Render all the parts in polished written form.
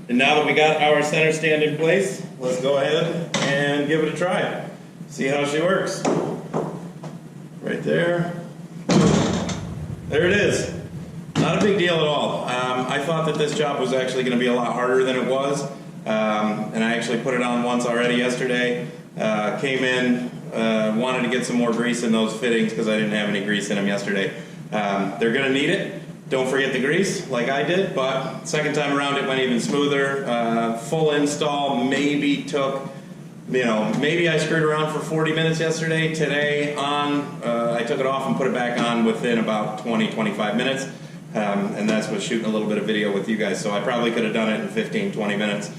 And now that we got our center stand in place, let's go ahead and give it a try. See how she works. Right there. There it is. Not a big deal at all. I thought that this job was actually going to be a lot harder than it was. And I actually put it on once already yesterday. Came in, wanted to get some more grease in those fittings because I didn't have any grease in them yesterday. They're going to need it. Don't forget the grease like I did, but second time around it went even smoother. Full install maybe took, maybe I screwed around for 40 minutes yesterday. Today I took it off and put it back on within about 20-25 minutes. And that's with shooting a little bit of video with you guys, so I probably could have done it in 15-20 minutes.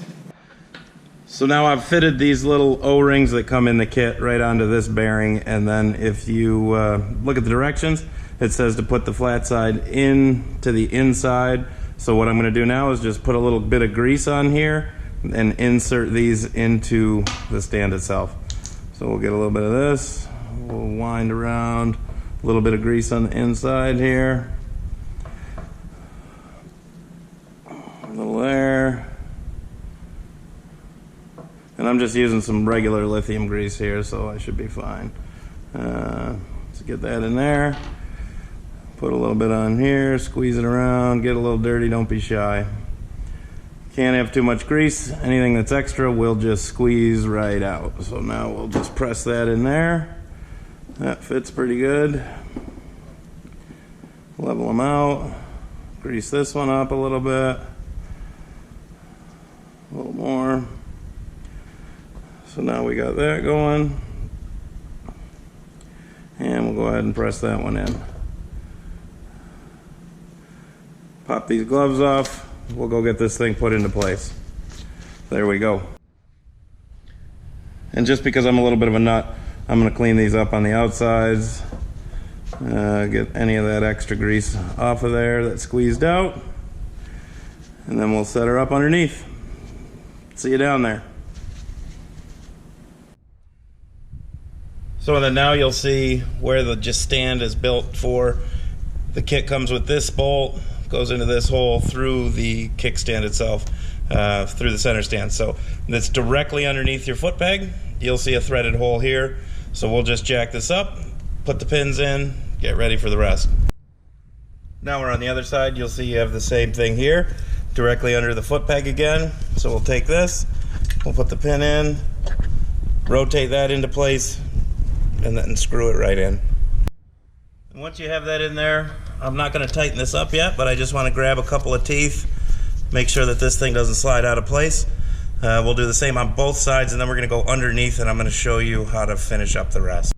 So now I've fitted these little O-rings that come in the kit right onto this bearing, and then if you look at the directions, it says to put the flat side in to the inside. So what I'm going to do now is just put a little bit of grease on here and insert these into the stand itself. So we'll get a little bit of this, we'll wind around, a little bit of grease on the inside here, a little there, and I'm just using some regular lithium grease here, so I should be fine. Let's get that in there. Put a little bit on here, squeeze it around, get a little dirty, don't be shy. Can't have too much grease. Anything that's extra will just squeeze right out. So now we'll just press that in there. That fits pretty good. Level them out. Grease this one up a little bit. A little more. So now we got that going. And we'll go ahead and press that one in. Pop these gloves off, we'll go get this thing put into place. There we go. And just because I'm a little bit of a nut, I'm going to clean these up on the outsides, get any of that extra grease off of there that squeezed out, and then we'll set her up underneath. See you down there. So then now you'll see where the just stand is built for. The kit comes with this bolt, goes into this hole through the kickstand itself, through the center stand. So that's directly underneath your foot peg. You'll see a threaded hole here. So we'll just jack this up, put the pins in, get ready for the rest. Now we're on the other side. You'll see you have the same thing here, directly under the foot peg again. So we'll take this, we'll put the pin in, rotate that into place, and then screw it right in. And once you have that in there, I'm not going to tighten this up yet, but I just want to grab a couple of teeth, make sure that this thing doesn't slide out of place. We'll do the same on both sides, and then we're going to go underneath, and I'm going to show you how to finish up the rest.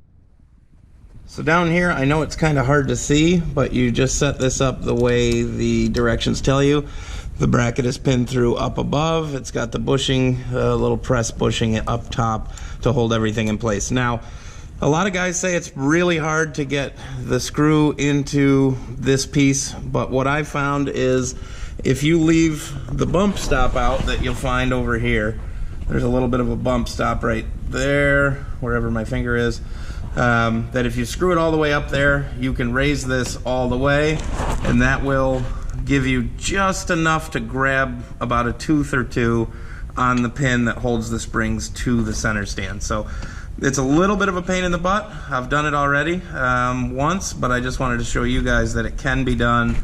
So down here, I know it's kind of hard to see, but you just set this up the way the directions tell you. The bracket is pinned through up above. It's got the bushing, little press bushing up top to hold everything in place. Now, a lot of guys say it's really hard to get the screw into this piece, but what I found is if you leave the bump stop out that you'll find over here, there's a little bit of a bump stop right there, wherever my finger is, that if you screw it all the way up there, you can raise this all the way, and that will give you just enough to grab about a tooth or two on the pin that holds the springs to the center stand. So it's a little bit of a pain in the butt. I've done it already once, but I just wanted to show you guys that it can be done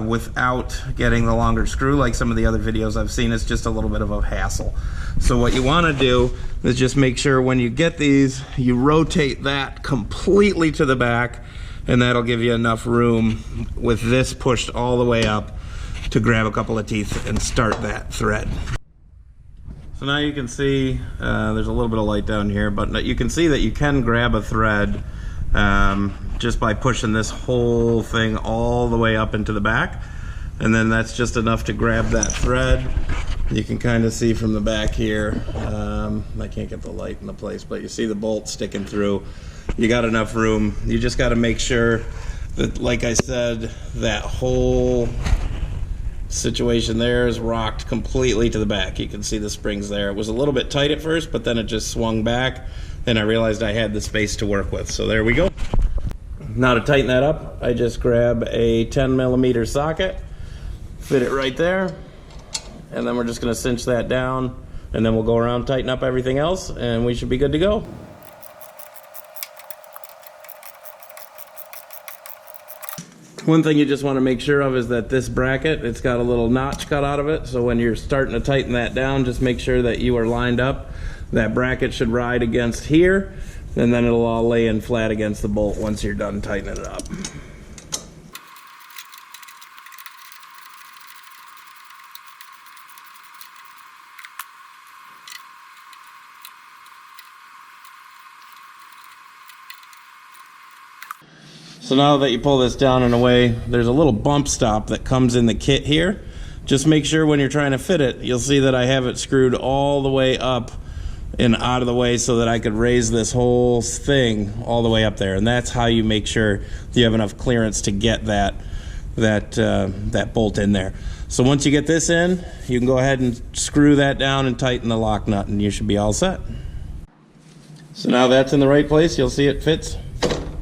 without getting the longer screw. Like some of the other videos I've seen, it's just a little bit of a hassle. So what you want to do is just make sure when you get these, you rotate that completely to the back, and that'll give you enough room with this pushed all the way up to grab a couple of teeth and start that thread. So now you can see, there's a little bit of light down here, but you can see that you can grab a thread just by pushing this whole thing all the way up into the back. And then that's just enough to grab that thread. You can kind of see from the back here, I can't get the light in the place, but you see the bolt sticking through. You got enough room. You just got to make sure that, like I said, that whole situation there is rocked completely to the back. You can see the springs there. It was a little bit tight at first, but then it just swung back. Then I realized I had the space to work with. So there we go. Now to tighten that up, I just grab a 10mm socket, fit it right there, and then we're just going to cinch that down, and then we'll go around, tighten up everything else, and we should be good to go. One thing you just want to make sure of is that this bracket, it's got a little notch cut out of it, so when you're starting to tighten that down, just make sure that you are lined up. That bracket should ride against here, and then it'll all lay in flat against the bolt once you're done tightening it up. So now that you pull this down and away, there's a little bump stop that comes in the kit here. Just make sure when you're trying to fit it, you'll see that I have it screwed all the way up and out of the way so that I could raise this whole thing all the way up there. And that's how you make sure you have enough clearance to get that bolt in there. So once you get this in, you can go ahead and screw that down and tighten the lock nut, and you should be all set. So now that's in the right place, you'll see it fits,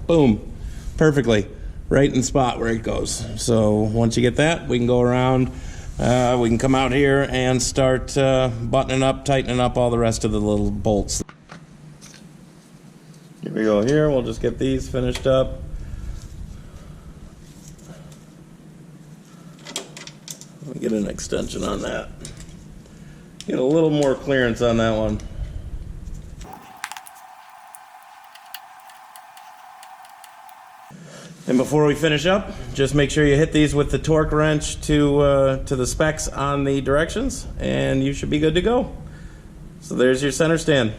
boom, perfectly, right in the spot where it goes. So once you get that, we can go around, we can come out here and start buttoning up, tightening up all the rest of the little bolts. Here we go here, we'll just get these finished up. Let me get an extension on that. Get a little more clearance on that one. And before we finish up, just make sure you hit these with the torque wrench to the specs on the directions, and you should be good to go. So there's your center stand.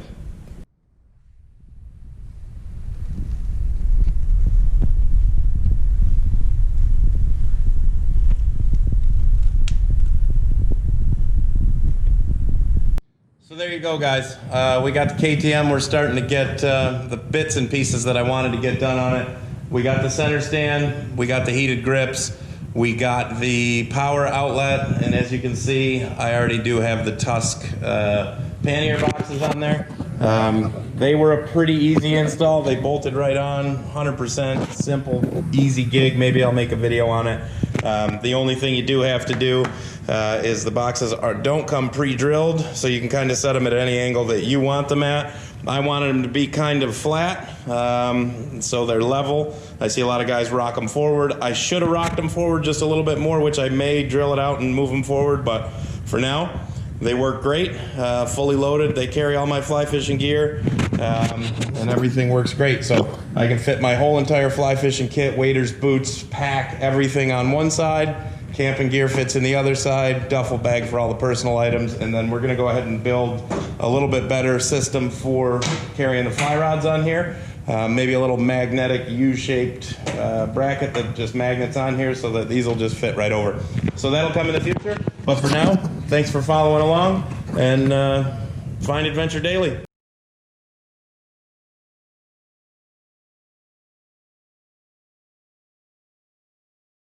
So there you go, guys. We got the KTM. We're starting to get the bits and pieces that I wanted to get done on it. We got the center stand, we got the heated grips, we got the power outlet, and as you can see, I already do have the Tusk pannier boxes on there. They were a pretty easy install. They bolted right on, 100% simple, easy gig. Maybe I'll make a video on it. The only thing you do have to do is the boxes don't come pre-drilled, so you can kind of set them at any angle that you want them at. I wanted them to be kind of flat, so they're level. I see a lot of guys rock them forward. I should have rocked them forward just a little bit more, which I may drill it out and move them forward, but for now, they work great, fully loaded. They carry all my fly fishing gear, and everything works great. So I can fit my whole entire fly fishing kit, waders, boots, pack, everything on one side. Camping gear fits in the other side, duffel bag for all the personal items, and then we're gonna go ahead and build a little bit better system for carrying the fly rods on here. Maybe a little magnetic U-shaped bracket that just magnets on here so that these will just fit right over. So that'll come in the future, but for now, thanks for following along, and find adventure daily.